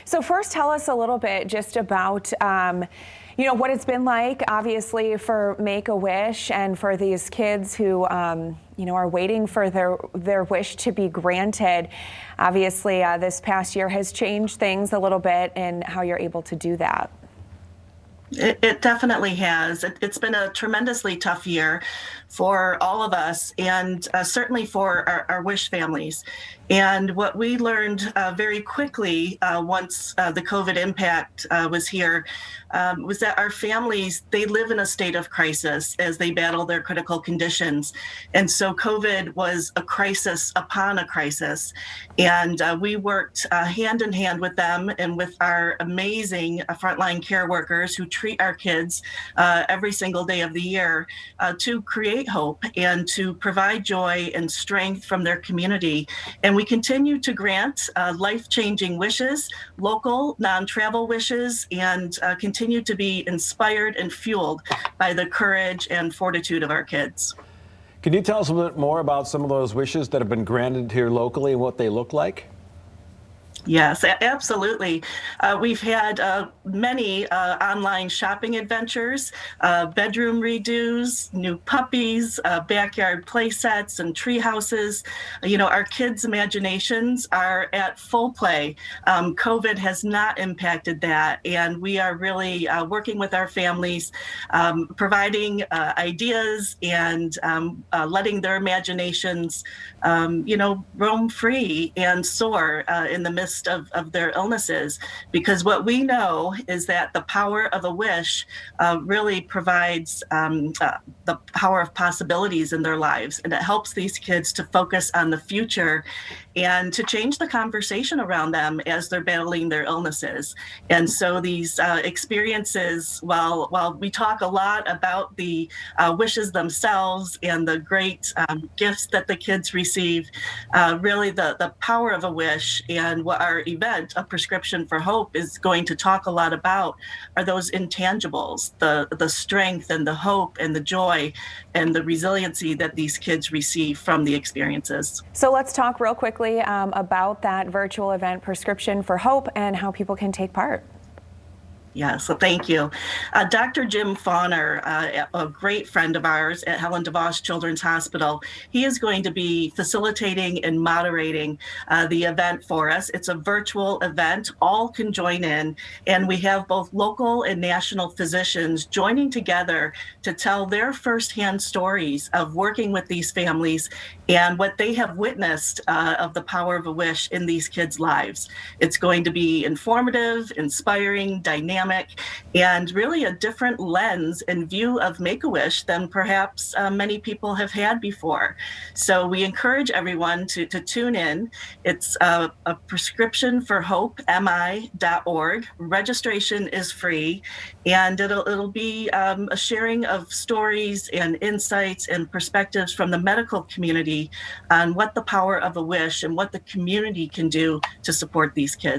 So first, tell us a little bit just about, what it's been like, obviously, for Make-A-Wish and for these kids who, are waiting for their wish to be granted. Obviously, this past year has changed things a little bit in how you're able to do that. It definitely has. It's been a tremendously tough year for all of us, and certainly for our Wish families. And what we learned very quickly once the COVID impact was here was that our families, they live in a state of crisis as they battle their critical conditions. And so COVID was a crisis upon a crisis. And we worked hand in hand with them and with our amazing frontline care workers who treat our kids every single day of the year to create hope and to provide joy and strength from their community. And we continue to grant life-changing wishes, local, non-travel wishes, and continue to be inspired and fueled by the courage and fortitude of our kids. Can you tell us a bit more about some of those wishes that have been granted here locally and what they look like? Yes, absolutely. We've had many online shopping adventures, bedroom redos, new puppies, backyard play sets, and tree houses. Our kids' imaginations are at full play. COVID has not impacted that, and we are really working with our families, providing ideas and letting their imaginations, roam free and soar in the midst of their illnesses, because what we know is that the power of a wish really provides the power of possibilities in their lives, and it helps these kids to focus on the future and to change the conversation around them as they're battling their illnesses. And so these experiences, while we talk a lot about the wishes themselves and the great gifts that the kids receive, really the power of a wish and what our event, A Prescription for Hope, is going to talk a lot about are those intangibles, the strength and the hope and the joy and the resiliency that these kids receive from the experiences. So let's talk real quickly about that virtual event, Prescription for Hope, and how people can take part. Yeah, so thank you. Dr. Jim Fauner, a great friend of ours at Helen DeVos Children's Hospital, he is going to be facilitating and moderating the event for us. It's a virtual event. All can join in, and we have both local and national physicians joining together to tell their firsthand stories of working with these families and what they have witnessed of the power of a wish in these kids' lives. It's going to be informative, inspiring, dynamic, and really a different lens and view of Make-A-Wish than perhaps many people have had before. So we encourage everyone to tune in. It's a prescription for hope, mi.org. Registration is free, and it'll be a sharing of stories and insights and perspectives from the medical community on what the power of a wish and what the community can do to support these kids.